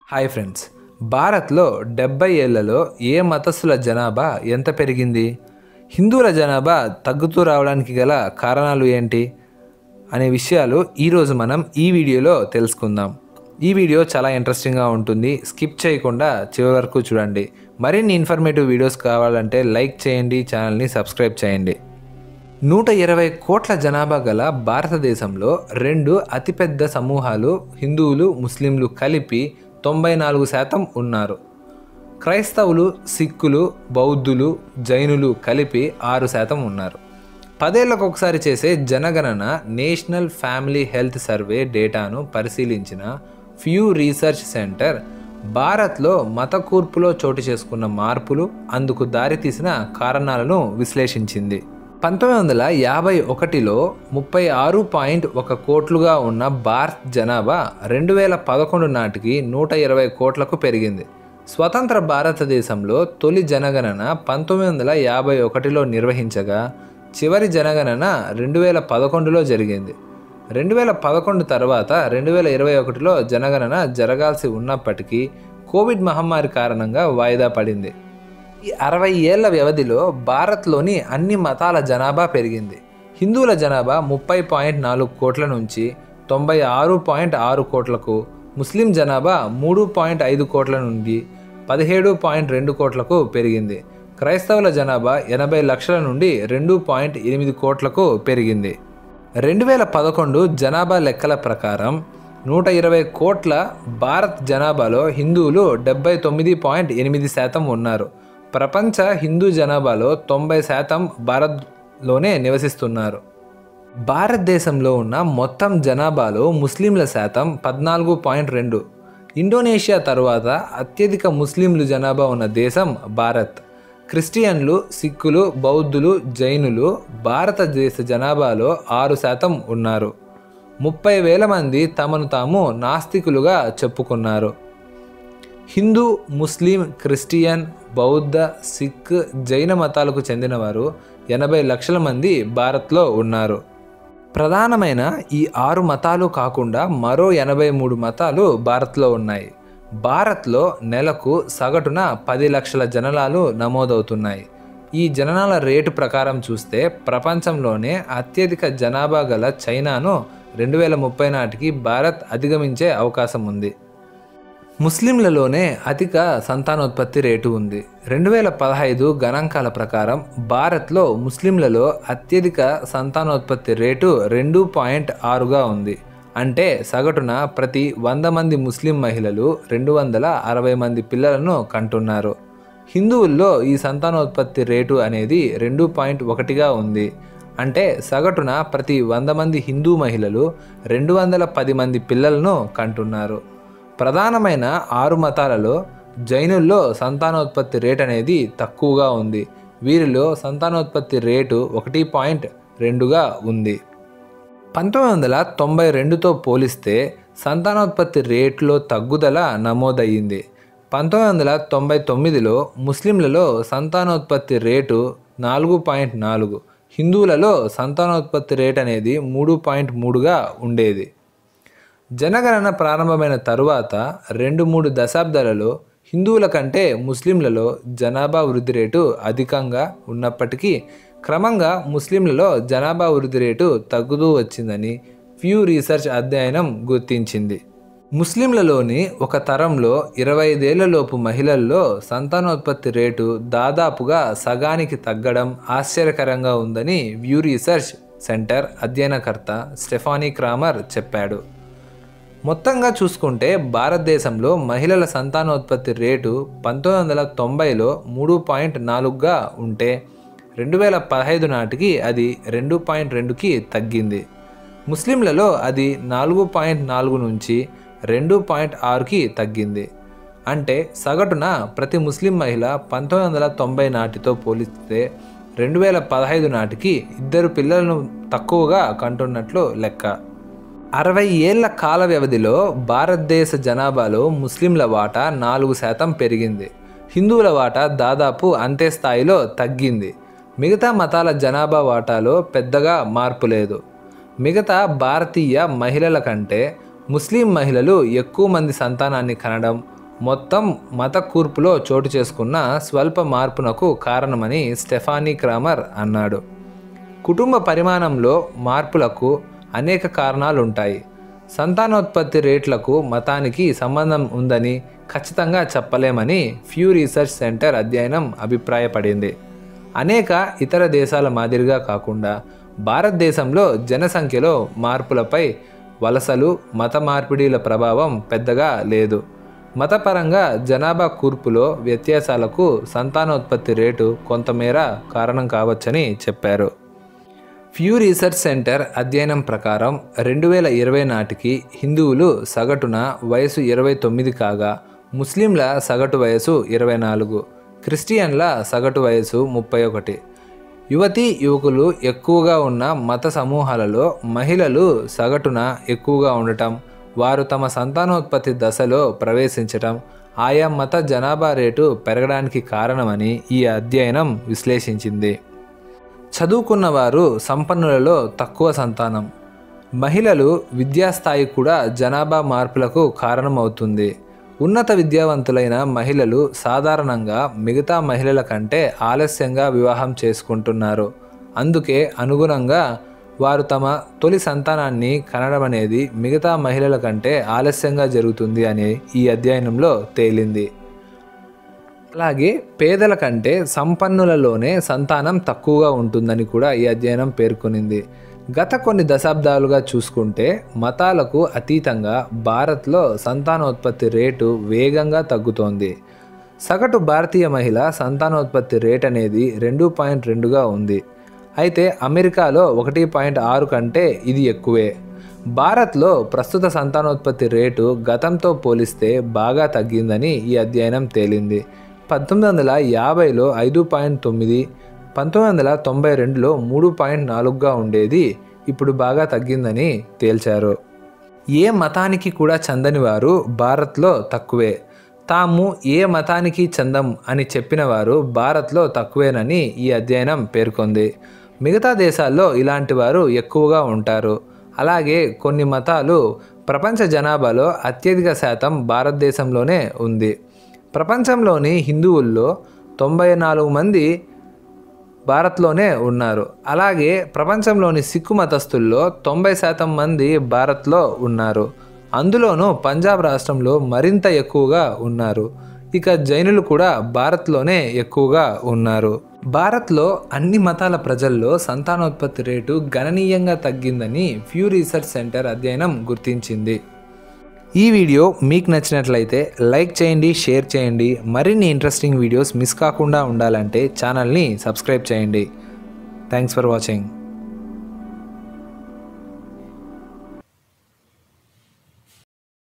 Hi friends, భారత్లో 70 ఏళ్లలో ఏ మతస్థుల జనాభా ఎంత పెరిగింది? హిందువుల జనాభా తగ్గుతూ రావడానికి గల కారణాలు ఏంటి అనే విషయాలు ఈరోజు మనం ఈ వీడియోలో తెలుసుకుందాం. ఈ వీడియో చాలా ఇంట్రెస్టింగ్గా ఉంటుంది. స్కిప్ చేయకుండా చివరి వరకు చూడండి. మరిన్ని ఇన్ఫర్మేటివ్ వీడియోస్ కావాలంటే లైక్ చేయండి, ఛానల్ని సబ్స్క్రైబ్ చేయండి. 120 కోట్ల జనాభా గల భారతదేశంలో రెండు అతిపెద్ద సమూహాలు హిందువులు, ముస్లింలు కలిపి 94% ఉన్నారు. క్రైస్తవులు, సిక్కులు, బౌద్ధులు, జైనులు కలిపి 6% ఉన్నారు. 10 ఏళ్లకు ఒకసారి చేసే జనగణన నేషనల్ ఫ్యామిలీ హెల్త్ సర్వే డేటాను పరిశీలించిన ఫ్యూ రీసెర్చ్ సెంటర్ భారత్లో మత కూర్పులో చోటు చేసుకున్న మార్పులు, అందుకు దారితీసిన కారణాలను విశ్లేషించింది. 1951లో 36.1 కోట్లుగా ఉన్న భారత్ జనాభా 2011 నాటికి 120 కోట్లకు పెరిగింది. స్వతంత్ర భారతదేశంలో తొలి జనగణన 1951లో నిర్వహించగా చివరి జనగణన 2011లో జరిగింది. 2011 తర్వాత 2021లో జనగణన జరగాల్సి ఉన్నప్పటికీ కోవిడ్ మహమ్మారి కారణంగా వాయిదా పడింది. ఈ 60 ఏళ్ల వ్యవధిలో భారత్లోని అన్ని మతాల జనాభా పెరిగింది. హిందువుల జనాభా 30.4 కోట్ల నుంచి 96.6 కోట్లకు, ముస్లిం జనాభా 3.5 కోట్ల నుండి 17.2 కోట్లకు పెరిగింది. క్రైస్తవుల జనాభా 80 లక్షల నుండి 2.8 కోట్లకు పెరిగింది. 2011 జనాభా లెక్కల ప్రకారం 120 కోట్ల భారత్ జనాభాలో హిందువులు 79.8% ఉన్నారు. ప్రపంచ హిందూ జనాభాలో 90% భారత్లోనే నివసిస్తున్నారు. భారతదేశంలో ఉన్న మొత్తం జనాభాలో ముస్లింల శాతం 14.2. ఇండోనేషియా తరువాత అత్యధిక ముస్లింలు జనాభా ఉన్న దేశం భారత్. క్రిస్టియన్లు, సిక్కులు, బౌద్ధులు, జైనులు భారతదేశ జనాభాలో 6% ఉన్నారు. 30,000 మంది తమను తాము నాస్తికులుగా చెప్పుకున్నారు. హిందూ, ముస్లిం, క్రిస్టియన్, బౌద్ధ, సిక్, జైన మతాలకు చెందినవారు 80 లక్షల మంది భారత్లో ఉన్నారు. ప్రధానమైన ఈ 6 మతాలు కాకుండా మరో 83 మతాలు భారత్లో ఉన్నాయి. భారత్లో నెలకు సగటున 10 లక్షల జననాలు నమోదవుతున్నాయి. ఈ జననాల రేటు ప్రకారం చూస్తే ప్రపంచంలోనే అత్యధిక జనాభా గల చైనాను 2030 నాటికి భారత్ అధిగమించే అవకాశం ఉంది. ముస్లింలలోనే అధిక సంతానోత్పత్తి రేటు ఉంది. 2015 గణాంకాల ప్రకారం భారత్లో ముస్లింలలో అత్యధిక సంతానోత్పత్తి రేటు 2.6గా ఉంది. అంటే సగటున ప్రతి 100 మంది ముస్లిం మహిళలు 260 మంది పిల్లలను కంటున్నారు. హిందువుల్లో ఈ సంతానోత్పత్తి రేటు అనేది 2.1గా ఉంది. అంటే సగటున ప్రతి 100 మంది హిందూ మహిళలు 210 మంది పిల్లలను కంటున్నారు. ప్రధానమైన 6 మతాలలో జైనుల్లో సంతానోత్పత్తి రేట్ అనేది తక్కువగా ఉంది. వీరిలో సంతానోత్పత్తి రేటు 1.2గా ఉంది. 1992తో పోలిస్తే సంతానోత్పత్తి రేటులో తగ్గుదల నమోదయ్యింది. 1999లో ముస్లింలలో సంతానోత్పత్తి రేటు 4.4, హిందువులలో సంతానోత్పత్తి రేట్ అనేది 3.3గా ఉండేది. జనగణన ప్రారంభమైన తరువాత 2-3 దశాబ్దాలలో హిందువుల కంటే ముస్లింలలో జనాభా వృద్ధి రేటు అధికంగా ఉన్నప్పటికీ క్రమంగా ముస్లింలలో జనాభా వృద్ధి రేటు తగ్గుతూ వచ్చిందని ఫ్యూ రీసెర్చ్ అధ్యయనం గుర్తించింది. ముస్లింలలోని ఒక తరంలో 25 ఏళ్లలోపు మహిళల్లో సంతానోత్పత్తి రేటు దాదాపుగా సగానికి తగ్గడం ఆశ్చర్యకరంగా ఉందని వ్యూ రీసెర్చ్ సెంటర్ అధ్యయనకర్త స్టెఫానీ క్రామర్ చెప్పాడు. మొత్తంగా చూసుకుంటే భారతదేశంలో మహిళల సంతానోత్పత్తి రేటు 1990లో 3.4గా ఉంటే 2015 నాటికి అది 2.2కి తగ్గింది. ముస్లింలలో అది 4.4 నుంచి 2.6కి తగ్గింది. అంటే సగటున ప్రతి ముస్లిం మహిళ 1990 నాటితో పోలిస్తే 2015 నాటికి 2 పిల్లలను తక్కువగా కంటున్నట్లు లెక్క. 60 ఏళ్ల కాల వ్యవధిలో భారతదేశ జనాభాలో ముస్లింల వాటా 4% పెరిగింది. హిందువుల వాటా దాదాపు అంతే స్థాయిలో తగ్గింది. మిగతా మతాల జనాభా వాటాలో పెద్దగా మార్పు లేదు. మిగతా భారతీయ మహిళల కంటే ముస్లిం మహిళలు ఎక్కువ మంది సంతానాన్ని కనడం, మొత్తం మత కూర్పులో చోటు చేసుకున్న స్వల్ప మార్పునకు కారణమని స్టెఫానీ క్రామర్ అన్నాడు. కుటుంబ పరిమాణంలో మార్పులకు అనేక కారణాలుంటాయి. సంతానోత్పత్తి రేట్లకు మతానికి సంబంధం ఉందని ఖచ్చితంగా చెప్పలేమని ఫ్యూ రీసెర్చ్ సెంటర్ అధ్యయనం అభిప్రాయపడింది. అనేక ఇతర దేశాల మాదిరిగా కాకుండా భారతదేశంలో జనసంఖ్యలో మార్పులపై వలసలు, మత మార్పిడిల ప్రభావం పెద్దగా లేదు. మతపరంగా జనాభా కూర్పులో వ్యత్యాసాలకు సంతానోత్పత్తి రేటు కొంతమేర కారణం కావచ్చని చెప్పారు. ఫ్యూ రీసెర్చ్ సెంటర్ అధ్యయనం ప్రకారం 2020 నాటికి హిందువులు సగటున వయసు 29 కాగా, ముస్లింల సగటు వయసు 24, క్రిస్టియన్ల సగటు వయసు 31. యువతీ యువకులు ఎక్కువగా ఉన్న మత సమూహాలలో మహిళలు సగటున ఎక్కువగా ఉండటం, వారు తమ సంతానోత్పత్తి దశలో ప్రవేశించటం ఆయా మత జనాభా రేటు పెరగడానికి కారణమని ఈ అధ్యయనం విశ్లేషించింది. చదువుకున్న వారు సంపన్నులలో తక్కువ సంతానం. మహిళలు విద్యాస్థాయి కూడా జనాభా మార్పులకు కారణమవుతుంది. ఉన్నత విద్యావంతులైన మహిళలు సాధారణంగా మిగతా మహిళల కంటే ఆలస్యంగా వివాహం చేసుకుంటున్నారు. అందుకే అనుగుణంగా వారు తమ తొలి సంతానాన్ని కనడం అనేది మిగతా మహిళల కంటే ఆలస్యంగా జరుగుతుంది అని ఈ అధ్యయనంలో తేలింది. అలాగే పేదల కంటే సంపన్నులలోనే సంతానం తక్కువగా ఉంటుందని కూడా ఈ అధ్యయనం పేర్కొనింది. గత కొన్ని దశాబ్దాలుగా చూసుకుంటే మతాలకు అతీతంగా భారత్లో సంతానోత్పత్తి రేటు వేగంగా తగ్గుతోంది. సగటు భారతీయ మహిళ సంతానోత్పత్తి రేట్ అనేది 2.2గా ఉంది. అయితే అమెరికాలో 1.6 కంటే ఇది ఎక్కువే. భారత్లో ప్రస్తుత సంతానోత్పత్తి రేటు గతంతో పోలిస్తే బాగా తగ్గిందని ఈ అధ్యయనం తేలింది. 1950లో 5.9, 1992లో 3.4గా ఉండేది ఇప్పుడు బాగా తగ్గిందని తేల్చారు. ఏ మతానికి కూడా చెందని వారు భారత్లో తక్కువే. తాము ఏ మతానికి చెందం అని చెప్పిన వారు భారత్లో తక్కువేనని ఈ అధ్యయనం పేర్కొంది. మిగతా దేశాల్లో ఇలాంటి వారు ఎక్కువగా ఉంటారు. అలాగే కొన్ని మతాలు ప్రపంచ జనాభాలో అత్యధిక శాతం భారతదేశంలోనే ఉంది. ప్రపంచంలోని హిందువుల్లో 94 మంది భారత్లోనే ఉన్నారు. అలాగే ప్రపంచంలోని సిక్కు మతస్థుల్లో 90% మంది భారత్లో ఉన్నారు. అందులోనూ పంజాబ్ రాష్ట్రంలో మరింత ఎక్కువగా ఉన్నారు. ఇక జైనులు కూడా భారత్లోనే ఎక్కువగా ఉన్నారు. భారత్లో అన్ని మతాల ప్రజల్లో సంతానోత్పత్తి రేటు గణనీయంగా తగ్గిందని ఫ్యూ రీసెర్చ్ సెంటర్ అధ్యయనం గుర్తించింది. ఈ వీడియో మీకు నచ్చినట్లయితే లైక్ చేయండి, షేర్ చేయండి. మరిన్ని ఇంట్రెస్టింగ్ వీడియోస్ మిస్ కాకుండా ఉండాలంటే ఛానల్ని సబ్స్క్రైబ్ చేయండి. Thanks for watching.